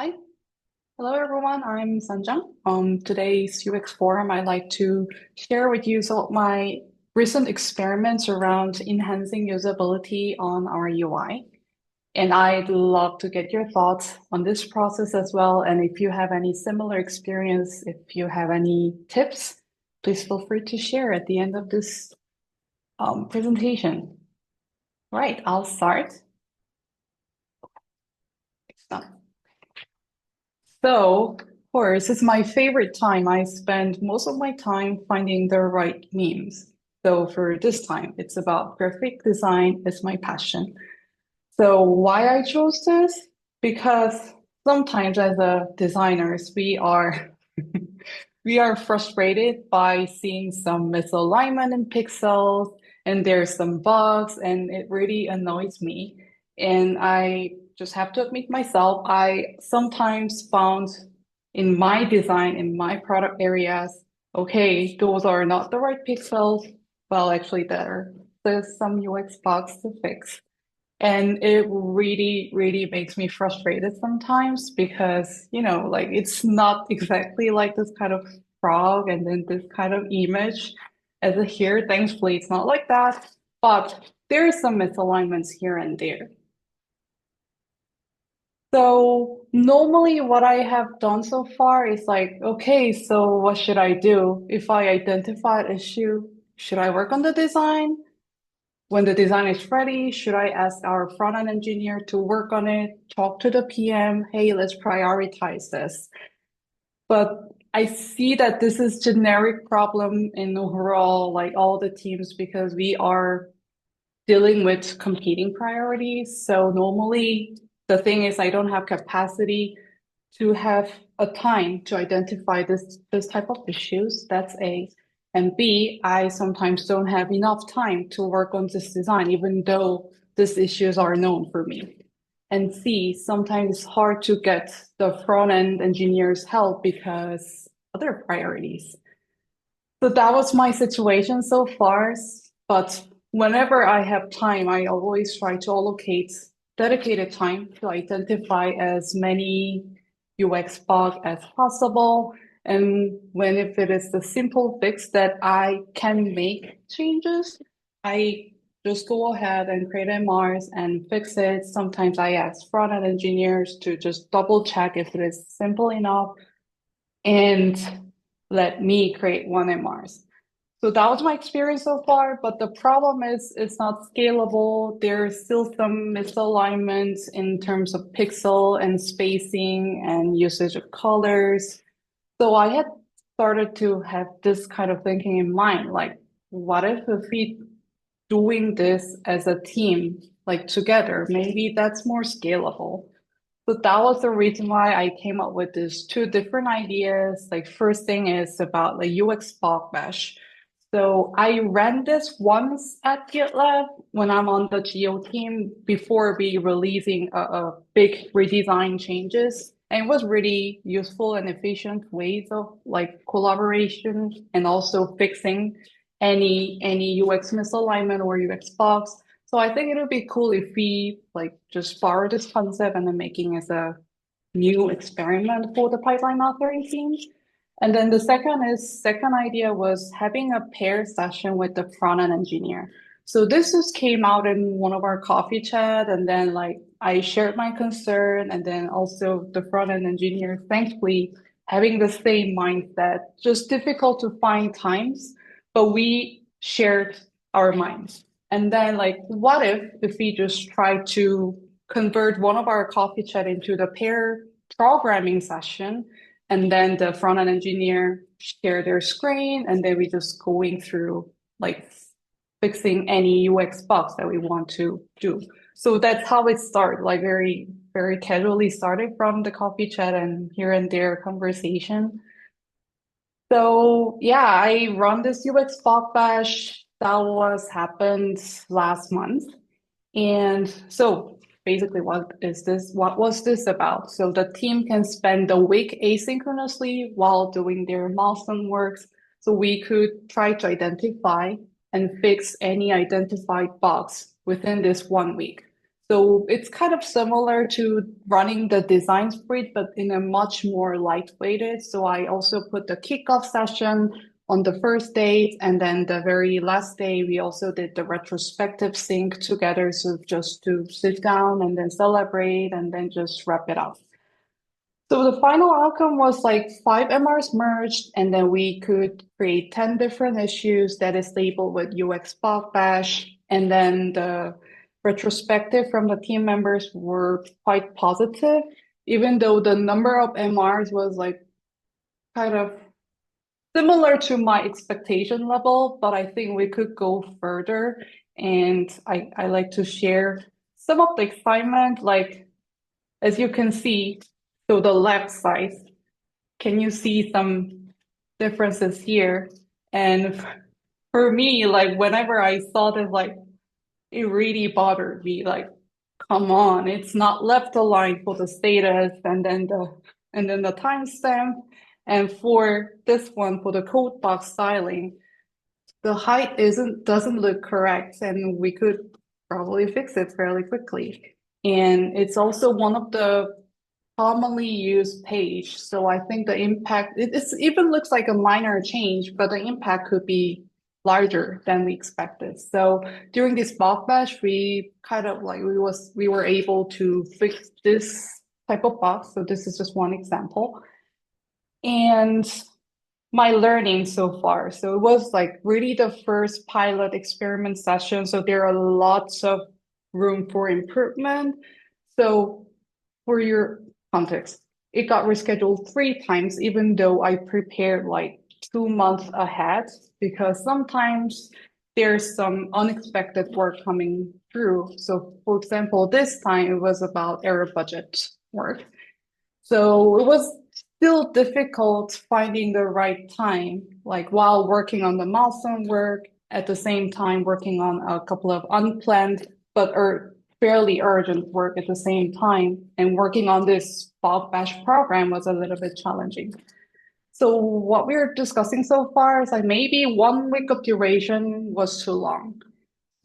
Hi, hello everyone. I'm Sanjang. Today's UX forum, I'd like to share with you some of my recent experiments around enhancing usability on our UI. And I'd love to get your thoughts on this process as well. And if you have any similar experience, if you have any tips, please feel free to share at the end of this presentation. Right, I'll start. It's done. So, of course, it's my favorite time. I spend most of my time finding the right memes. So for this time, it's about graphic design is my passion. So why I chose this? Because sometimes as a designers, we are frustrated by seeing some misalignment in pixels and there's some bugs and it really annoys me. And I just have to admit myself, I sometimes found in my design, in my product areas, okay, those are not the right pixels. Well, actually, there's some UX bugs to fix. And it really, really makes me frustrated sometimes because, like it's not exactly like this kind of frog and then this kind of image as a here. Thankfully, it's not like that, but there is some misalignments here and there. So normally what I have done so far is like, okay, so what should I do? If I identify an issue, should I work on the design? When the design is ready, should I ask our front-end engineer to work on it, talk to the PM, hey, let's prioritize this. But I see that this is generic problem in overall, like all the teams, because we are dealing with competing priorities. So normally the thing is I don't have capacity to have a time to identify this type of issues. That's A. And B, I sometimes don't have enough time to work on this design, even though these issues are known for me. And C, sometimes it's hard to get the front end engineers help because other priorities. So that was my situation so far. But whenever I have time, I always try to allocate dedicated time to identify as many UX bugs as possible. And when if it is the simple fix that I can make changes, I just go ahead and create MRs and fix it. Sometimes I ask front-end engineers to just double check if it is simple enough and let me create one MRs. So that was my experience so far, but the problem is it's not scalable. There's still some misalignments in terms of pixel and spacing and usage of colors. So I had started to have this kind of thinking in mind, like, what if we doing this as a team, like together, maybe that's more scalable. So that was the reason why I came up with these two different ideas. Like first thing is about the UX fog mesh. So I ran this once at GitLab when I'm on the Geo team before we releasing a big redesign changes. And it was really useful and efficient ways of like collaboration and also fixing any UX misalignment or UX bugs. So I think it would be cool if we like just borrow this concept and then making as a new experiment for the pipeline authoring team. And then the second idea was having a pair session with the front end engineer. So this just came out in one of our coffee chat, and then like I shared my concern, and then also the front end engineer, thankfully, having the same mindset, just difficult to find times, but we shared our minds. And then like, what if we just try to convert one of our coffee chat into the pair programming session, and then the front end engineer share their screen, and then we just going through like fixing any UX bugs that we want to do. So that's how it started, like very, very casually started from the coffee chat and here and there conversation. So yeah, I run this UX bug bash that was happened last month. And so basically, what was this about? So the team can spend the week asynchronously while doing their milestone works. So we could try to identify and fix any identified bugs within this 1 week. So it's kind of similar to running the design sprint, but in a much more lightweighted. So I also put the kickoff session on the first day, and then the very last day, we also did the retrospective sync together. So just to sit down and then celebrate and then just wrap it up. So the final outcome was like 5 MRs merged, and then we could create 10 different issues that is labeled with UX bug bash. And then the retrospective from the team members were quite positive, even though the number of MRs was like kind of similar to my expectation level, but I think we could go further. And I like to share some of the excitement, like as you can see, so the left side, can you see some differences here? And for me, like whenever I saw this, like it really bothered me. Like, come on, it's not left aligned for the status and then the timestamp. And for this one, for the code box styling, the height doesn't look correct, and we could probably fix it fairly quickly. And it's also one of the commonly used page. So I think the impact, it even looks like a minor change, but the impact could be larger than we expected. So during this bug bash, we kind of like we were able to fix this type of bug. So this is just one example. And my learning so far. So it was like really the first pilot experiment session. So there are lots of room for improvement. So for your context, it got rescheduled 3 times, even though I prepared like 2 months ahead, because sometimes there's some unexpected work coming through. So for example, this time it was about error budget work. So it was still difficult finding the right time, like while working on the milestone work, at the same time working on a couple of unplanned but fairly urgent work at the same time. And working on this bulk bash program was a little bit challenging. So what we're discussing so far is like maybe 1 week of duration was too long.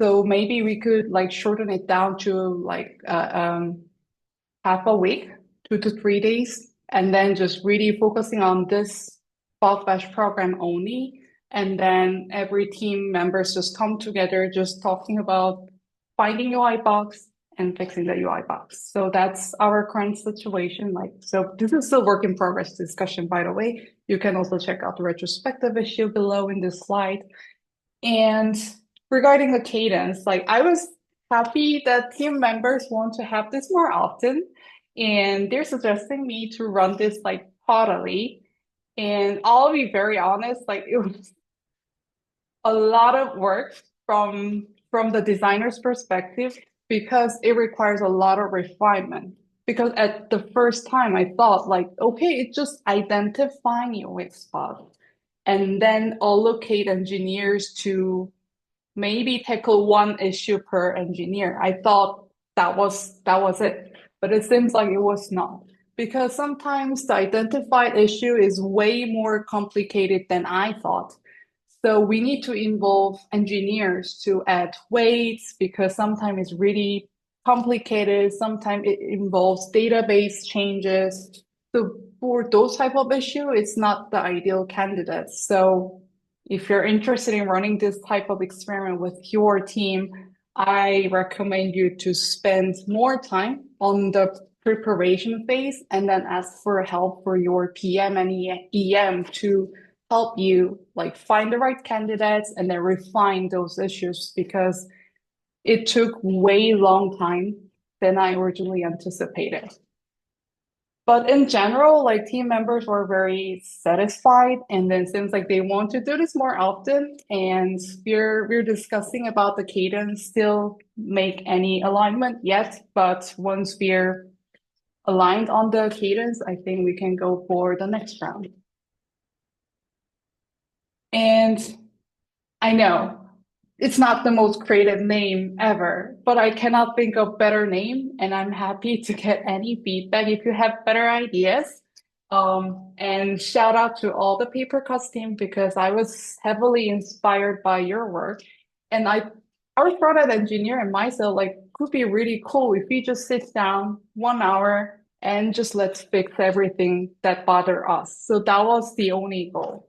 So maybe we could like shorten it down to like half a week, 2 to 3 days, and then just really focusing on this bulk bash program only. And then every team members just come together, just talking about finding UI bugs and fixing the UI bugs. So that's our current situation. Like, so this is still work in progress discussion, by the way. You can also check out the retrospective issue below in this slide. And regarding the cadence, like I was happy that team members want to have this more often, and they're suggesting me to run this like quarterly. And I'll be very honest, like it was a lot of work from the designer's perspective because it requires a lot of refinement. Because at the first time I thought like, okay, it's just identifying your weak spot and then allocate engineers to maybe tackle one issue per engineer. I thought that was it, but it seems like it was not. Because sometimes the identified issue is way more complicated than I thought. So we need to involve engineers to add weights because sometimes it's really complicated. Sometimes it involves database changes. So for those type of issue, it's not the ideal candidate. So if you're interested in running this type of experiment with your team, I recommend you to spend more time on the preparation phase and then ask for help for your PM and EM to help you like find the right candidates and then refine those issues because it took way long time than I originally anticipated. But in general, like team members were very satisfied and then seems like they want to do this more often. And we're discussing about the cadence, still make any alignment yet, but once we're aligned on the cadence, I think we can go for the next round. And I know it's not the most creative name ever, but I cannot think of better name, and I'm happy to get any feedback if you have better ideas. And shout out to all the paper cuts team because I was heavily inspired by your work, and I our product engineer and myself, like, could be really cool if we just sit down 1 hour and just let's fix everything that bother us. So that was the only goal.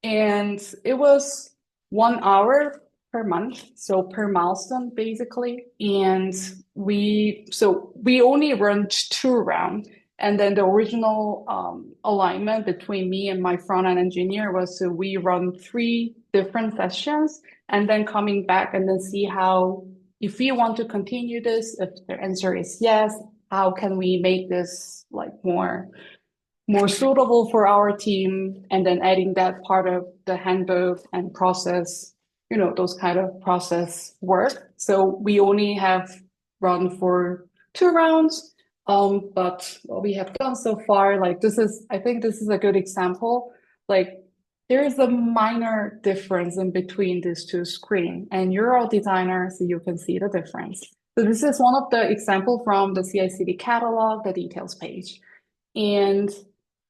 And it was 1 hour per month, so per milestone basically. And we only run 2 rounds. And then the original alignment between me and my front end engineer was to we run 3 different sessions and then coming back and then see how, if we want to continue this, if the answer is yes, how can we make this like more suitable for our team, and then adding that part of the handbook and process, those kind of process work. So we only have run for 2 rounds. But what we have done so far, like I think this is a good example. Like there is a minor difference in between these two screens, and you're a designer, so you can see the difference. So this is one of the example from the CI/CD catalog, the details page. And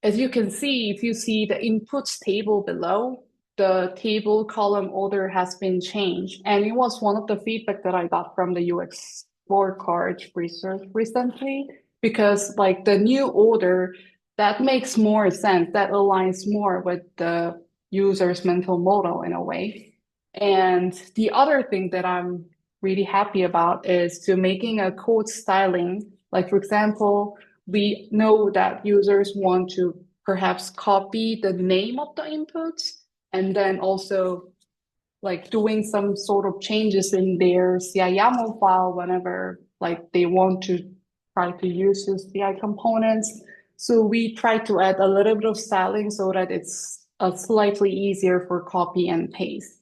as you can see, if you see the inputs table below, the table column order has been changed. And it was one of the feedback that I got from the UX scorecard research recently, because like the new order, that makes more sense. That aligns more with the user's mental model in a way. And the other thing that I'm really happy about is to making a code styling. Like for example, we know that users want to perhaps copy the name of the inputs and then also like doing some sort of changes in their CI YAML file whenever like they want to try to use the CI components. So we try to add a little bit of styling so that it's slightly easier for copy and paste.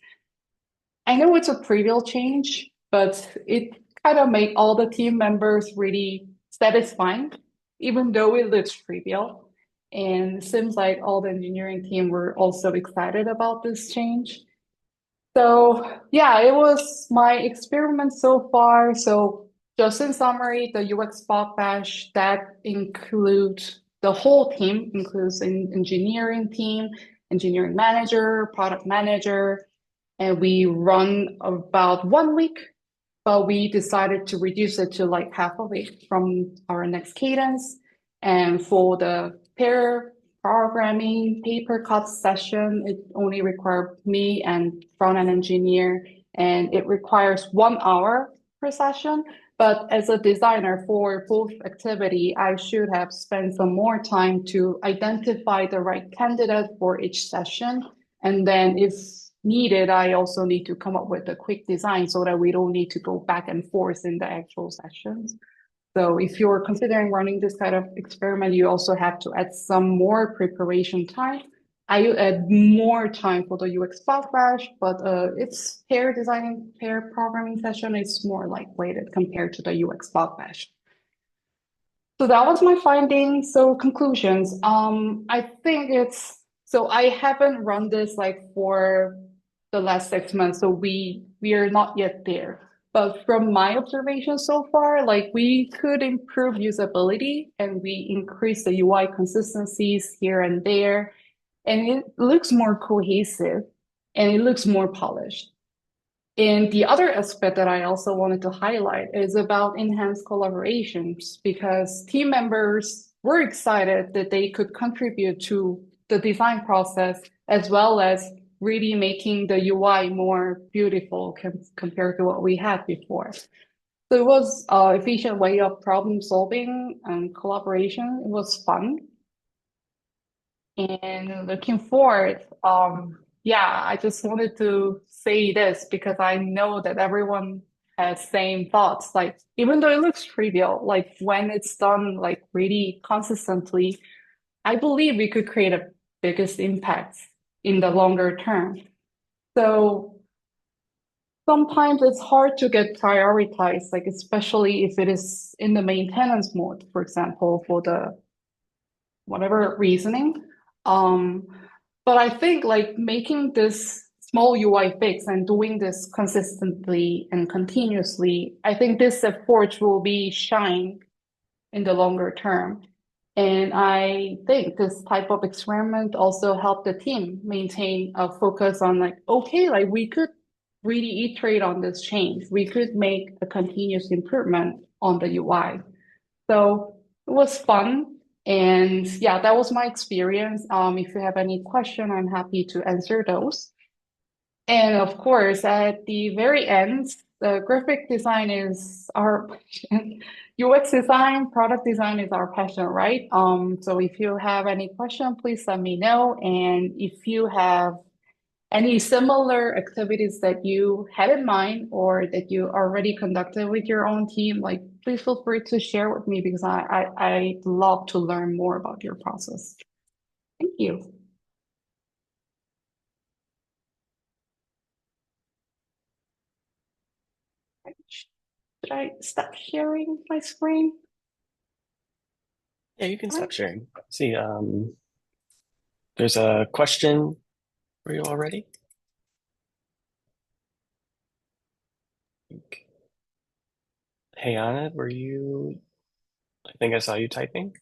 I know it's a trivial change, but it kind of made all the team members really satisfying, even though it looks trivial. And it seems like all the engineering team were also excited about this change. So yeah, it was my experiment so far. So just in summary, the UX Spot Bash that includes the whole team, includes an engineering team, engineering manager, product manager, and we run about 1 week, but we decided to reduce it to like half of it from our next cadence. And for the pair programming paper cut session, it only required me and front-end engineer, and it requires 1 hour per session. But as a designer for both activity, I should have spent some more time to identify the right candidate for each session. And then if needed, I also need to come up with a quick design so that we don't need to go back and forth in the actual sessions. So if you're considering running this kind of experiment, you also have to add some more preparation time. I add more time for the UX Cloud Bash, but it's pair programming session is more lightweighted compared to the UX Cloud Bash. So that was my finding. So conclusions. I think so I haven't run this like for the last 6 months, so we are not yet there. But from my observation so far, like we could improve usability and we increase the UI consistencies here and there, and it looks more cohesive and it looks more polished. And the other aspect that I also wanted to highlight is about enhanced collaborations, because team members were excited that they could contribute to the design process as well as really making the UI more beautiful compared to what we had before. So it was an efficient way of problem solving and collaboration. It was fun. And looking forward, yeah, I just wanted to say this because I know that everyone has same thoughts. Like, even though it looks trivial, like when it's done like really consistently, I believe we could create a biggest impact in the longer term. So sometimes it's hard to get prioritized, like especially if it is in the maintenance mode, for example, for the whatever reasoning. Um, but I think like making this small UI fix and doing this consistently and continuously, I think this approach will be shine in the longer term. And I think this type of experiment also helped the team maintain a focus on like, okay, like we could really iterate on this change. We could make a continuous improvement on the UI. So it was fun. And yeah, that was my experience. If you have any question, I'm happy to answer those. And of course, at the very end, the graphic design is our passion. UX design, product design is our passion, right? So if you have any question, please let me know. And if you have any similar activities that you had in mind or that you already conducted with your own team, like please feel free to share with me because I love to learn more about your process. Thank you. Should I stop sharing my screen? Yeah, you can stop sharing. See, there's a question for you already. Hey, Anna, were you? I think I saw you typing.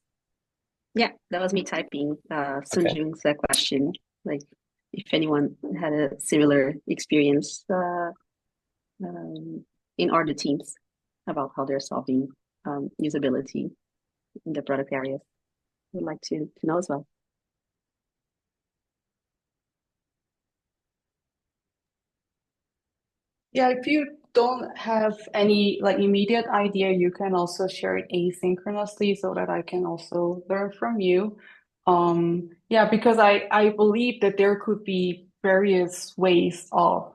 Yeah, that was me typing Okay. Sunjung's question. Like, if anyone had a similar experience in other teams about how they're solving usability in the product areas, would like to know as well. Yeah, if you don't have any like immediate idea, you can also share it asynchronously so that I can also learn from you. Yeah, because I believe that there could be various ways of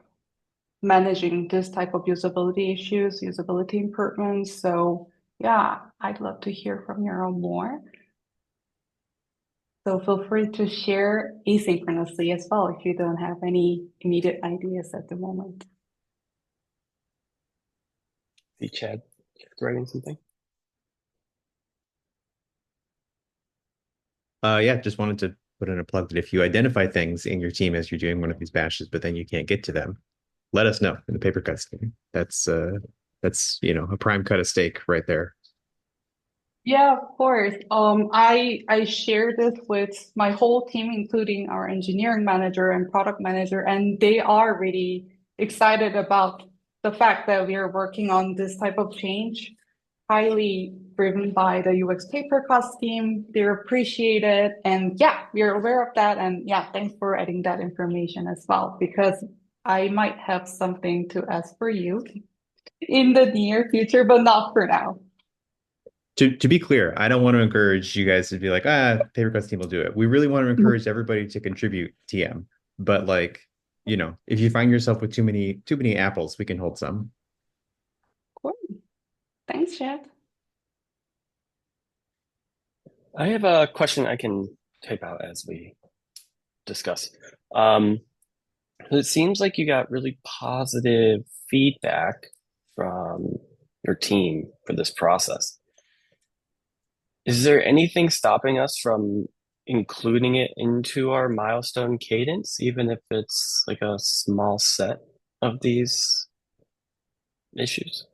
managing this type of usability issues, usability improvements. So yeah, I'd love to hear from you more. So feel free to share asynchronously as well if you don't have any immediate ideas at the moment. See Chad writing something. Yeah, just wanted to put in a plug that if you identify things in your team as you're doing one of these bashes, but then you can't get to them, let us know in the paper cuts team. That's a prime cut of steak right there. Yeah, of course. I share this with my whole team, including our engineering manager and product manager, and they are really excited about the fact that we are working on this type of change, highly driven by the UX paper cost team. They appreciate it, and yeah, we are aware of that. And yeah, thanks for adding that information as well, because I might have something to ask for you in the near future, but not for now. To be clear, I don't want to encourage you guys to be like, paper cuts team will do it. We really want to encourage everybody to contribute TM. But like, if you find yourself with too many apples, we can hold some. Cool. Thanks, Chad. I have a question I can type out as we discuss. Um, it seems like you got really positive feedback from your team for this process. Is there anything stopping us from including it into our milestone cadence, even if it's like a small set of these issues?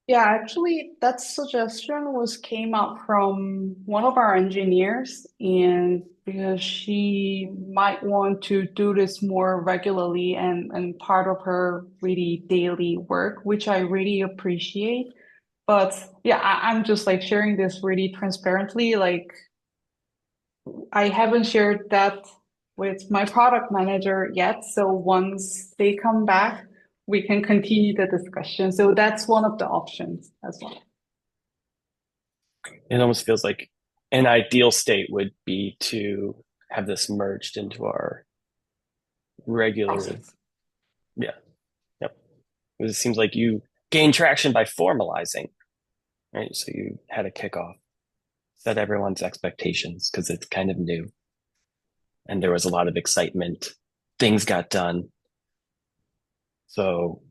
Yeah, actually, that suggestion was came up from one of our engineers, and because she might want to do this more regularly and part of her really daily work, which I really appreciate. But yeah, I'm just like sharing this really transparently. Like I haven't shared that with my product manager yet. So once they come back, we can continue the discussion. So that's one of the options as well. It almost feels like an ideal state would be to have this merged into our regular, Process. yeah, yep. It seems like you gain traction by formalizing, right? So you had a kickoff, set everyone's expectations because it's kind of new, and there was a lot of excitement. Things got done, so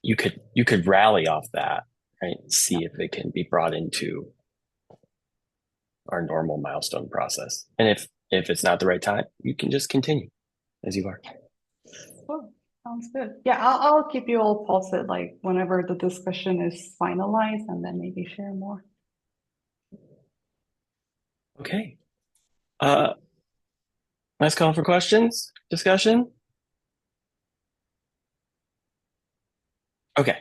you could rally off that, right? See if it can be brought into our normal milestone process. And if it's not the right time, you can just continue as you are. Cool. Sounds good. Yeah, I'll keep you all posted like whenever the discussion is finalized and then maybe share more. Okay. Uh, last call for questions, discussion. Okay.